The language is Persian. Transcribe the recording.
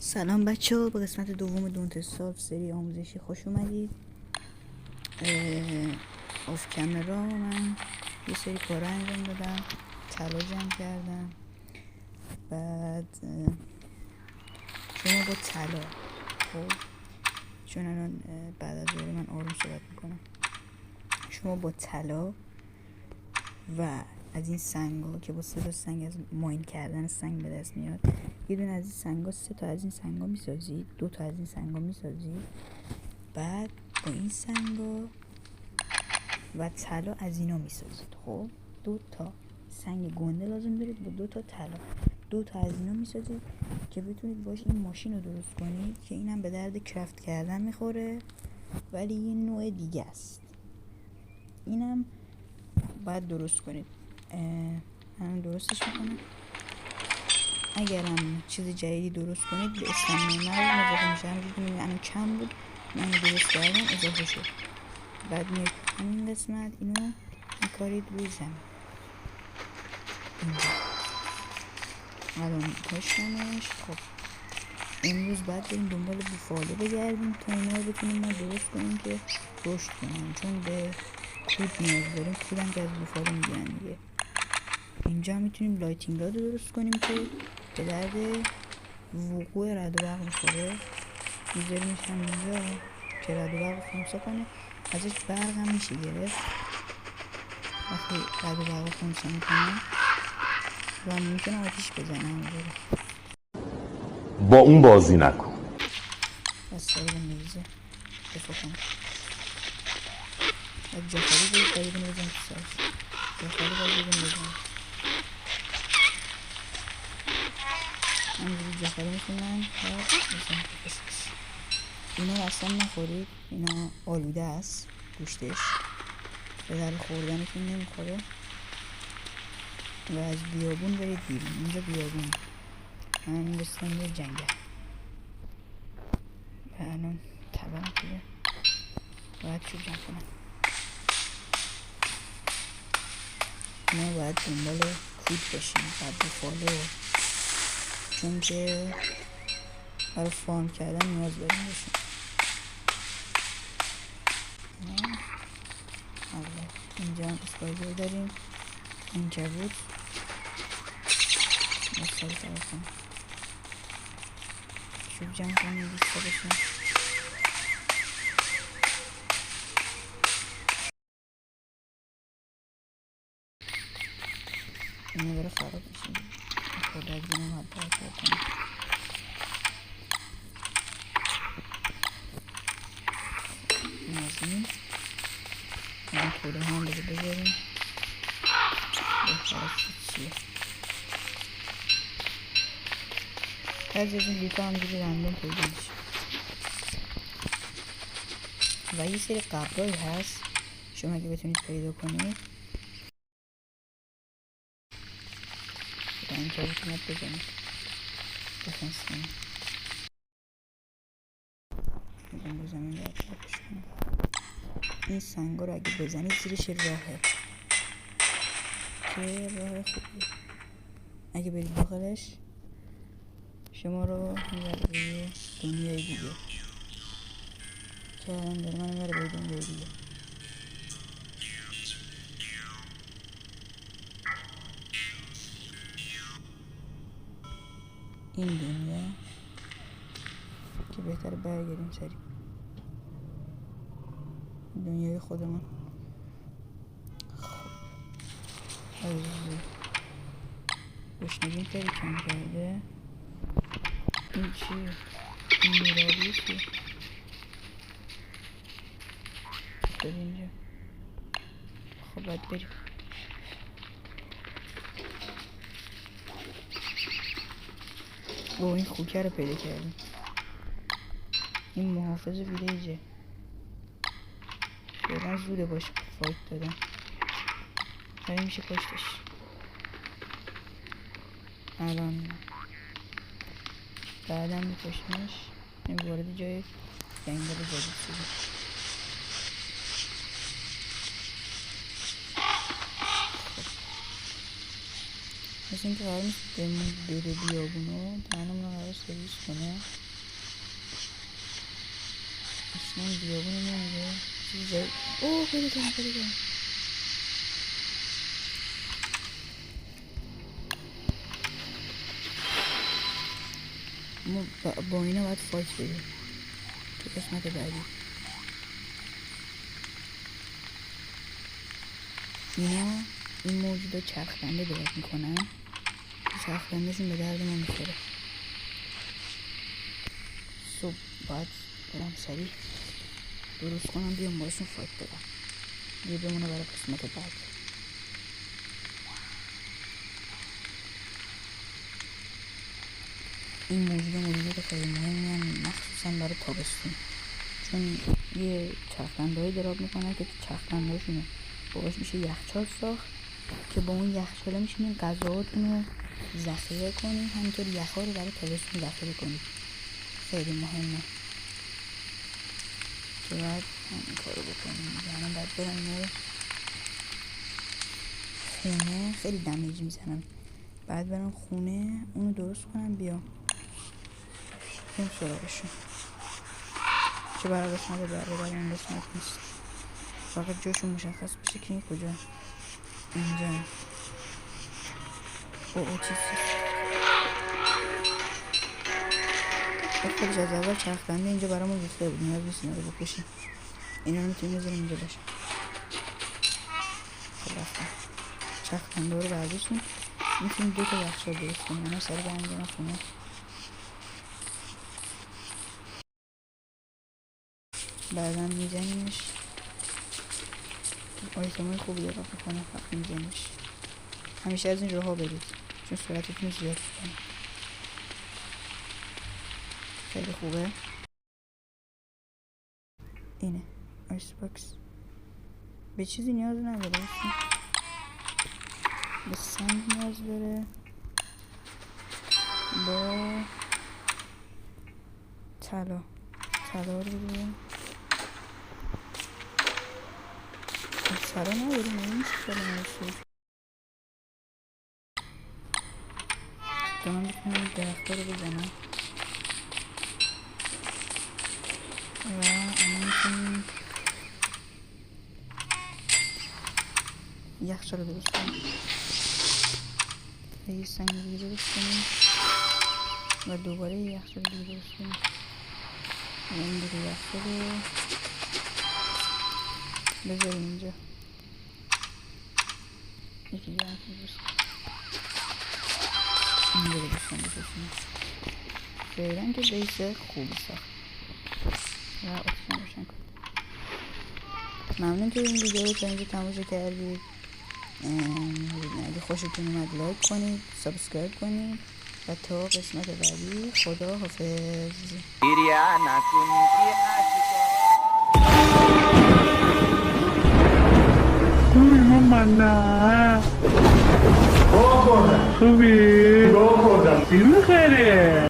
سلام بچه ها، به قسمت دوم دونت سالف سری آموزشی خوش اومدید. آف کامرا من یه سری کار انجام دادم، طلا جمع کردم. بعد شما با طلا، خب چون الان بعد از ظهر من آروم صحبت میکنم، شما با طلا و از این سنگا که با 3 تا سنگ از ماین کردن سنگ به دست میاد، یه دونه از این سنگا 3 تا از این سنگا میسازید، 2 تا از این سنگا میسازید. بعد با این سنگا و طلا از اینا میسازید. خب 2 تا سنگ گنده لازم دارید با 2 تا طلا، 2 تا از اینا میسازید که بتونید باش این ماشین رو درست کنید که اینم به درد کرافت کردن میخوره، ولی یه نوع دیگه است. اینم باید درست کنید. من درستش میکنم. اگرم چیز جدیدی درست کنید به استمنه من اضافه میشه. همونجوری که الان کم بود، من درست کردم اضافه شد. بعد میاد همین قسمت اینو میکارید روی زمین اینجا. الان کاشتمش. خب امروز باید بریم دنبال بوفاله بگردیم تا اینا رو بتونیم ما درست کنیم که رشد کنیم، چون به کود نیاز داریم. کودم که از بوفاله میگیرن دیگه. اینجا میتونیم لایتینگ راد رو درست کنیم که به درد وقوع رعد و برق میخوره. میذاریمش هم اینجا که رعد و برق خونسا کنه، ازش برق هم میشه گرفت. وقتی رعد و برق خونسا میکنه و ممکنه آتیش بزنه همینجوری. با اون بازی نکن. بس سری بندازه دفاع کنه. و جاخالی باید قریبه بزن تو سرش. جاخالی باید بزن. همینجوری جاخالی میکنن و بزن تو سرش. اینا اصلا نخورید، اینا آلوده است گوشتش، به در خوردنتون نمیخوره. و از بیابون برید بیرون. اینجا بیابون، من میرسیم به جنگل و الان تبرم کنه باید چوب جمع کنم. ما باید دنبال کود باشیم و بوفاله، چون که برای فارم کردن نیاز داریم باشیم. اینجا هم اسپایدر داریم، اینجا بود مستری طرفم چوب جمع کنیم بیسته باشیم. اینو برای خراب میشیم خود از این هم حد باید کنیم. این از این کوله هم بذار بذاریم بهتر از چیه. بعضی از این لیکا همجوری رندوم پیدا میشه و یه سری قبرایی هست شما اگه بتونید پیدا کنید این که بتونید بزنید دفنس کنید. بزن زمین باید پاکش کنید. این سنگا رو اگه بزنید زیرش راهه که راه خوبیه. اگه برید داخلش شما رو میبره به دنیای دیگه که الان داره من میبره به دنیای دیگه. این دنیا که بهتره برگردیم سریع دنیای خودمون. خب گشنگیم خیلی کم کرده. این چیه؟ این میرابیه چیه؟ افتاد اینجا. خب باید بریم. با این خوکه رو پیدا کردیم. این محافظ ویلیجه. فعلا زوده باش فایت دادن، ولی میشه کشتش. الان بعدم میکشمش. این وارد جای جنگل جدید شده. مثل اینکه قرار نیست بره بیابونو دهنمون رو قرار سرویس کنه. اصلا بیابونو نمیده چیزی جایی. اوه پیدا کردم. ما با اینا باید فایت بریم تو قسمت بعدی. اینا این موجودا چرخنده درست میکنن، چرخندهشون به درد ما میخوره. صبح باید برم سریع درست کنم بیام باشون فایت بدم. یه بمونه برای قسمت بعد. این موجود خیلی مهمی هم مخصوصا برای تابستون، چون یه چرخنده‌ای دراب میکنن که چرخنده‌شونه باش میشه یخچال ساخت که با اون یخچاله میشینین غذاهاتون رو ذخیره کنین، همینطور یخا رو برای تابستون ذخیره کنین. خیلی مهمه که باید همین کارو بکنین. یعنی باید برم اینا رو خونه، خیلی دمیج میزنن، بعد برم خونه اونو درست کنم بیام سراغشون که برای قسمت برای اون قسمت نیست. فقط جاشون مشخص بشه که این کجا اینجا. او چیزی خودش از اول چرخنده اینجا برامون ریخته بود، نیاز نیست اینا رو بکشیم. اینا رو میتونیم بذاریم اینجا باشه. خب رفتم چرخنده رو برداشتیم، میتونیم 2 تا یخچال درست کنیم. من سری برمیگردم خونه. بعدا میزنیمش، آیتمای خوبی داره میکنه. وقتی میزنیمش همیشه از این راه برید چون سرعتتون زیاد کنه. خیلی خوبه. اینه آیس باکس، به چیزی نیاز نداره، به سنگ نیاز داره، با طلا رو بده. طلا نداریم نمیشه طلا نرسید. دارم بکنم درخت رو بزنم و اما میتونیم یخچال رو درست کنیم و یه سنگ دیگه درست کنیم و دوباره یه یخچال دیگه درست کنیم و این دیگه یخچال رو بذاریم اینجا. یکی دیگه هم درست کنیم این دیگه درست کنیم. فعلا که بیس خوبی ساخت و اکسیژن روشن کنید. ممنون که این ویدیو رو تا اینجا تماشا کردید. اگه خوشتون اومد لایک کنید، سابسکرایب کنید و تا قسمت بعدی خدا حافظ. خوبی؟ خوردم. چی می‌خوری؟